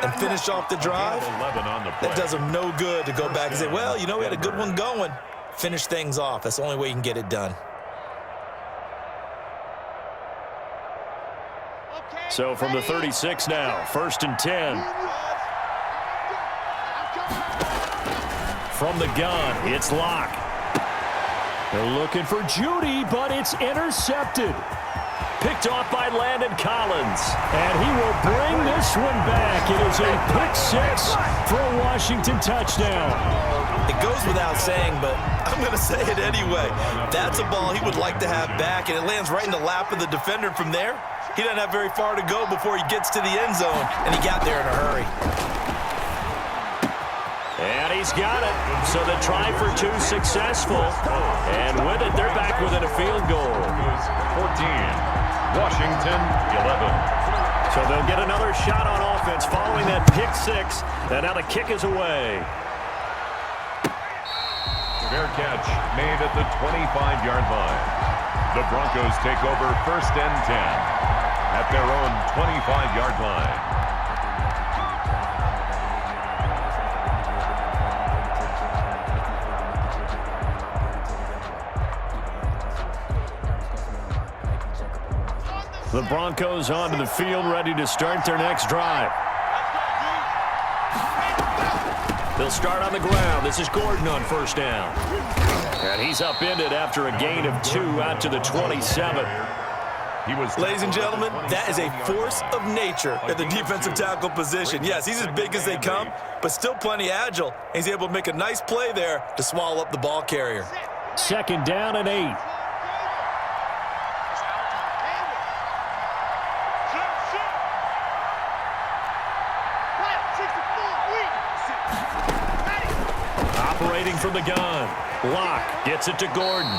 and finish off the drive, that does them no good to go back and say, well, you know, we had a good one going. Finish things off. That's the only way you can get it done. So from the 36 now, 1st and 10. From the gun, it's Locke. They're looking for Judy, but it's intercepted. Picked off by Landon Collins. And he will bring this one back. It is a pick six for a Washington touchdown. It goes without saying, but I'm going to say it anyway. That's a ball he would like to have back, and it lands right in the lap of the defender from there. He doesn't have very far to go before he gets to the end zone, and he got there in a hurry. And he's got it. So the try for two successful. And with it, they're back within a field goal. 14. Washington, 11. So they'll get another shot on offense following that pick six. And now the kick is away. Fair catch made at the 25-yard line. The Broncos take over 1st and 10 at their own 25-yard line. The Broncos onto the field, ready to start their next drive. They'll start on the ground. This is Gordon on 1st down. And he's upended after a gain of 2 out to the 27. Ladies and gentlemen, that is a force of nature at the defensive tackle position. Yes, he's as big as they come, but still plenty agile. He's able to make a nice play there to swallow up the ball carrier. 2nd down and 8. Operating from the gun. Locke gets it to Gordon.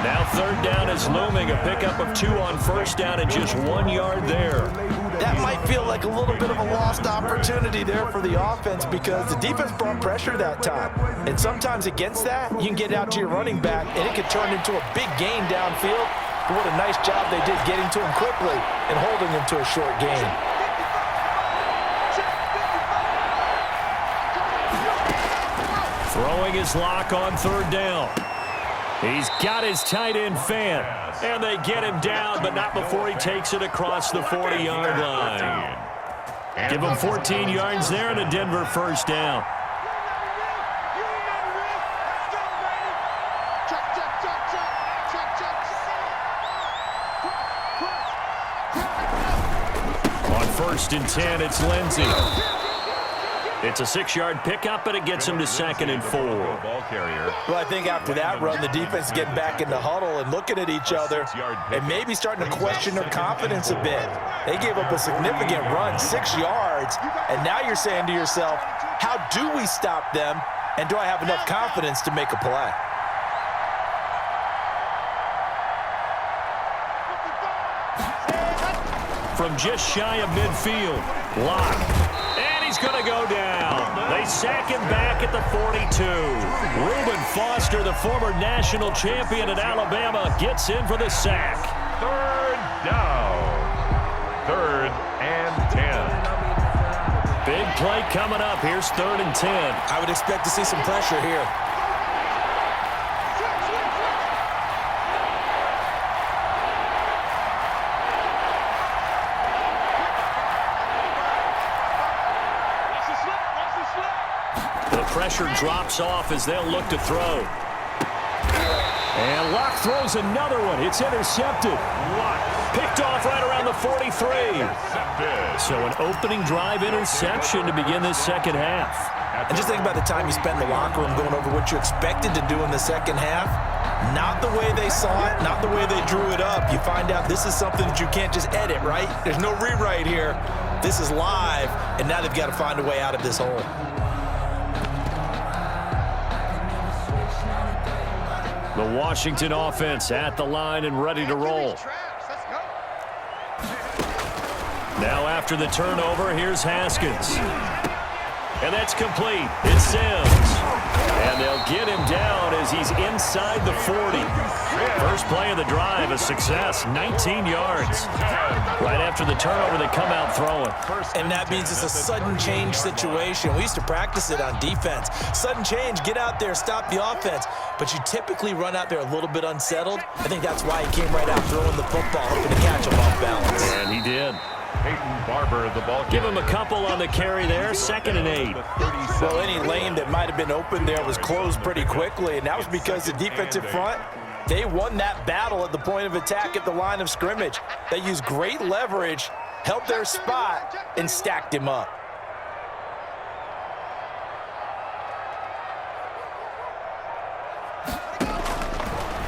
Now 3rd down is looming. A pickup of 2 on 1st down and just 1 yard there. That might feel like a little bit of a lost opportunity there for the offense because the defense brought pressure that time. And sometimes against that, you can get out to your running back, and it could turn into a big gain downfield. But what a nice job they did getting to him quickly and holding him to a short gain. Throwing his Locke on 3rd down. He's got his tight end fan. And they get him down, but not before he takes it across the 40-yard line. Give him 14 yards there and a Denver 1st down. On 1st and 10, it's Lindsey. It's a 6-yard pickup, and it gets him to 2nd and 4. Well, I think after that run, the defense is getting back in the huddle and looking at each other and maybe starting to question their confidence a bit. They gave up a significant run, 6 yards, and now you're saying to yourself, how do we stop them, and do I have enough confidence to make a play? From just shy of midfield, Locke. He's going to go down. They sack him back at the 42. Reuben Foster, the former national champion at Alabama, gets in for the sack. 3rd down. 3rd and 10. Big play coming up. Here's 3rd and 10. I would expect to see some pressure here. Pressure drops off as they'll look to throw. And Locke throws another one. It's intercepted. Picked off right around the 43. So an opening drive interception to begin this 2nd half. And just think about the time you spent in the locker room going over what you expected to do in the 2nd half. Not the way they saw it, not the way they drew it up. You find out this is something that you can't just edit, right? There's no rewrite here. This is live, and now they've got to find a way out of this hole. The Washington offense at the line and ready to roll. Now after the turnover, here's Haskins. And that's complete. It's Sims. And they'll get him down as he's inside the 40. First play of the drive, a success, 19 yards. Right after the turnover, they come out throwing. And that means it's a sudden change situation. We used to practice it on defense. Sudden change, get out there, stop the offense. But you typically run out there a little bit unsettled. I think that's why he came right out throwing the football, hoping to catch him off balance. And he did. Peyton Barber, the ball. Give him a couple on the carry there, 2nd and 8. Well, any lane that might have been open there was closed pretty quickly, and that was because the defensive front, they won that battle at the point of attack at the line of scrimmage. They used great leverage, held their spot, and stacked him up.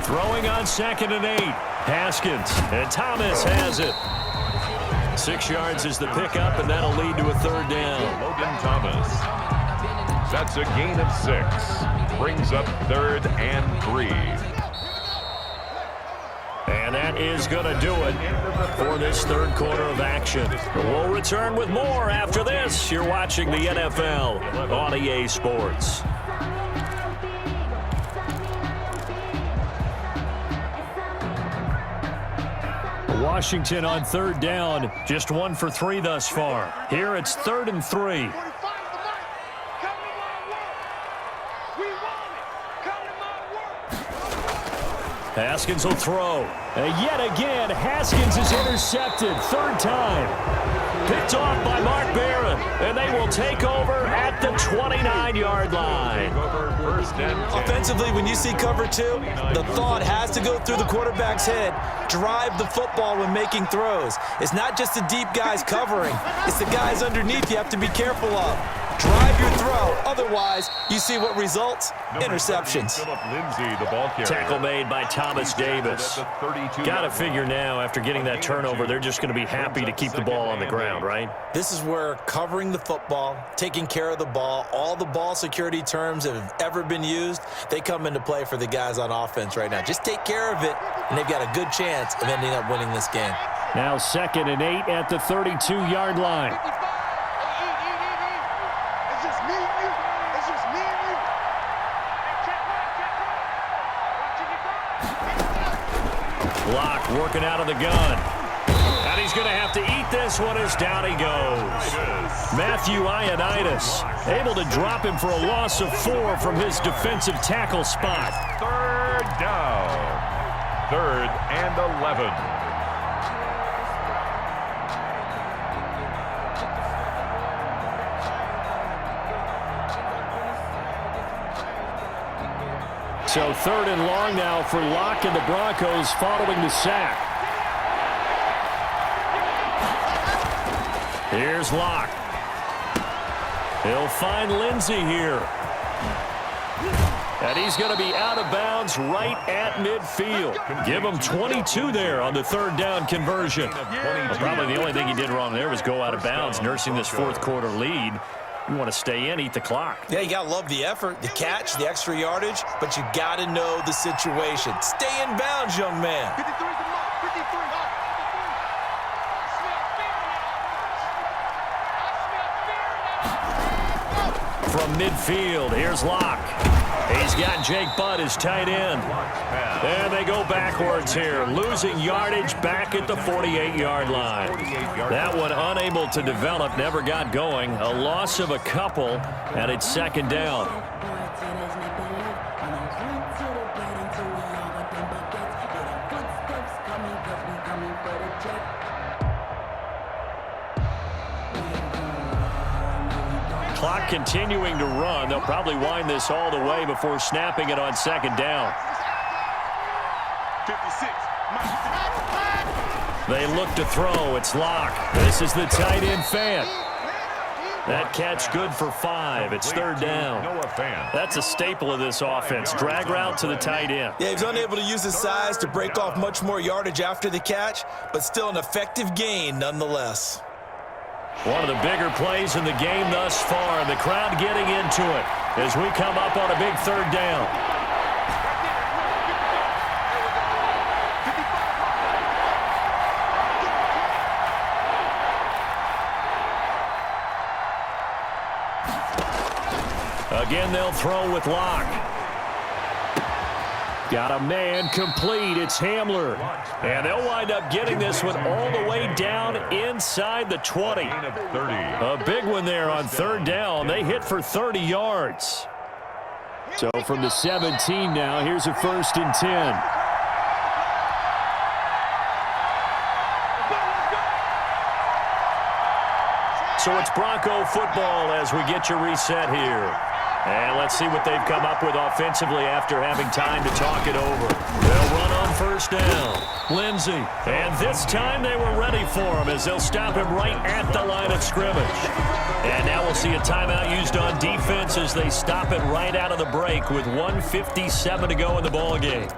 Throwing on 2nd and 8. Haskins, and Thomas has it. 6 yards is the pickup, and that'll lead to a 3rd down. Logan Thomas. That's a gain of 6. Brings up 3rd and 3. And that is going to do it for this 3rd quarter of action. We'll return with more after this. You're watching the NFL on EA Sports. Washington on 3rd down, just 1 for 3 thus far. Here it's 3rd and 3. Haskins will throw. Yet again, Haskins is intercepted. 3rd time. Picked off by Mark Barron. And they will take over at the 29-yard line. Offensively, when you see cover 2, the thought has to go through the quarterback's head. Drive the football when making throws. It's not just the deep guys covering. It's the guys underneath you have to be careful of. Drive your throw. Otherwise, you see what results? Interceptions. Tackle made by Thomas Davis. Got to figure now, after getting that turnover, they're just going to be happy to keep the ball on the ground, right? This is where covering the football, taking care of the ball, all the ball security terms that have ever been used, they come into play for the guys on offense right now. Just take care of it, and they've got a good chance of ending up winning this game. Now 2nd and 8 at the 32-yard line. Block working out of the gun. And he's going to have to eat this one as down he goes. Matthew Ioannidis able to drop him for a loss of 4 from his defensive tackle spot. 3rd down. 3rd and 11. So 3rd and long now for Locke and the Broncos following the sack. Here's Locke. He'll find Lindsey here. And he's going to be out of bounds right at midfield. Give him 22 there on the 3rd down conversion. Well, probably the only thing he did wrong there was go out of bounds, nursing this 4th quarter lead. You want to stay in, eat the clock. Yeah, you got to love the effort, the catch, the extra yardage, but you got to know the situation. Stay in bounds, young man. From midfield, here's Locke. He's got Jake Butt as tight end. And they go backwards here, losing yardage back at the 48-yard line. That one unable to develop, never got going. A loss of a couple, and it's 2nd down. Clock continuing to run. They'll probably wind this all the way before snapping it on 2nd down. 56. They look to throw. It's Locke. This is the tight end fan. That catch good for 5. It's 3rd down. That's a staple of this offense. Drag route to the tight end. Yeah, he's unable to use his size to break off much more yardage after the catch, but still an effective gain nonetheless. One of the bigger plays in the game thus far, and the crowd getting into it as we come up on a big 3rd down. Again, they'll throw with Locke. Got a man complete. It's Hamler. And they'll wind up getting this one all the way down inside the 20. A big one there on third down. They hit for 30 yards. So from the 17 now, here's a 1st and 10. So it's Bronco football as we get you reset here. And let's see what they've come up with offensively after having time to talk it over. They'll run on 1st down. Lindsey. And this time they were ready for him as they'll stop him right at the line of scrimmage. And now we'll see a timeout used on defense as they stop it right out of the break with 1:57 to go in the ballgame.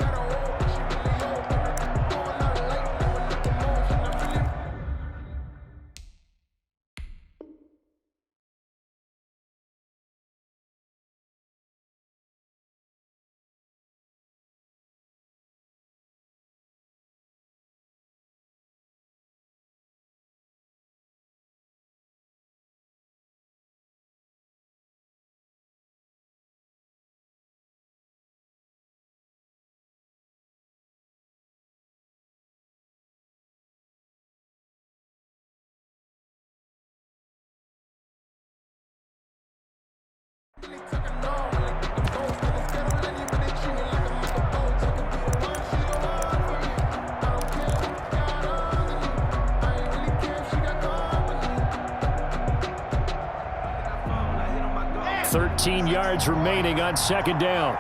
Thirteen yards remaining on 2nd down.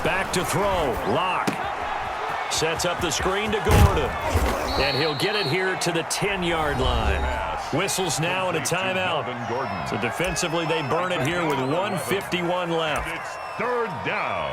Back to throw. Locke sets up the screen to Gordon. And he'll get it here to the 10-yard line. Whistles now and a timeout. So defensively they burn it here with 1:51 left. It's 3rd down.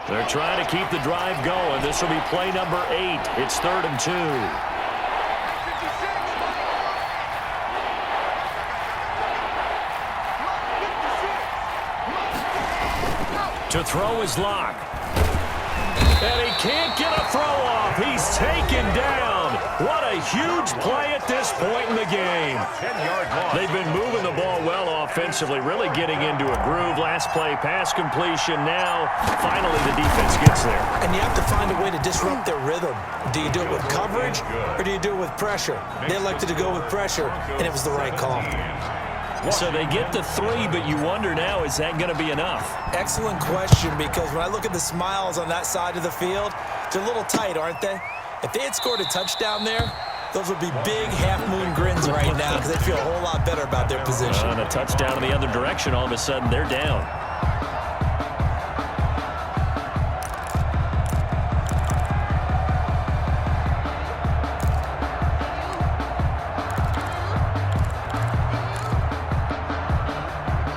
They're trying to keep the drive going. This will be play number 8. It's 3rd and 2. To throw is Locke. And he can't get a throw off. He's taken down. What a huge play at this point in the game. 10-yard loss. They've been moving the ball well offensively, really getting into a groove. Last play, pass completion. Now, finally, the defense gets there. And you have to find a way to disrupt their rhythm. Do you do it with coverage or do you do it with pressure? They elected to go with pressure, and it was the right call. So they get the 3, but you wonder now, is that going to be enough? Excellent question, because when I look at the smiles on that side of the field, they're a little tight, aren't they? If they had scored a touchdown there, those would be big half-moon grins right now because they'd feel a whole lot better about their position. And a touchdown in the other direction, all of a sudden they're down.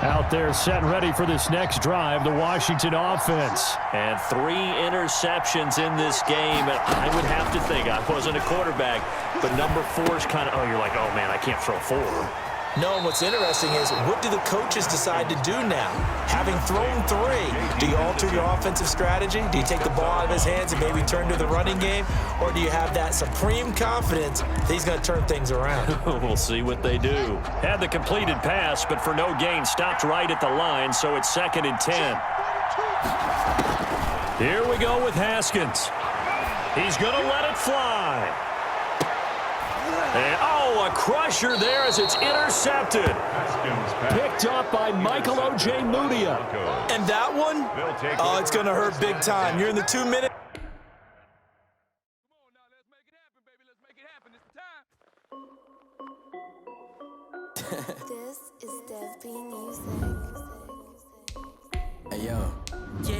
Out there set and ready for this next drive, the Washington offense. And 3 interceptions in this game. And I would have to think, I wasn't a quarterback, but number 4 is kind of, oh, you're like, oh, man, I can't throw 4. No, and what's interesting is, what do the coaches decide to do now? Having thrown 3, do you alter your offensive strategy? Do you take the ball out of his hands and maybe turn to the running game? Or do you have that supreme confidence that he's going to turn things around? We'll see what they do. Had the completed pass, but for no gain, stopped right at the line, so it's 2nd and 10. Here we go with Haskins. He's going to let it fly. And, oh, a crusher there as it's intercepted. Picked up by Michael O.J. Mudia. And that one? Oh, it's going to hurt big time. You're in the 2-minute. This is Dev B Music. Hey, yo. Yeah.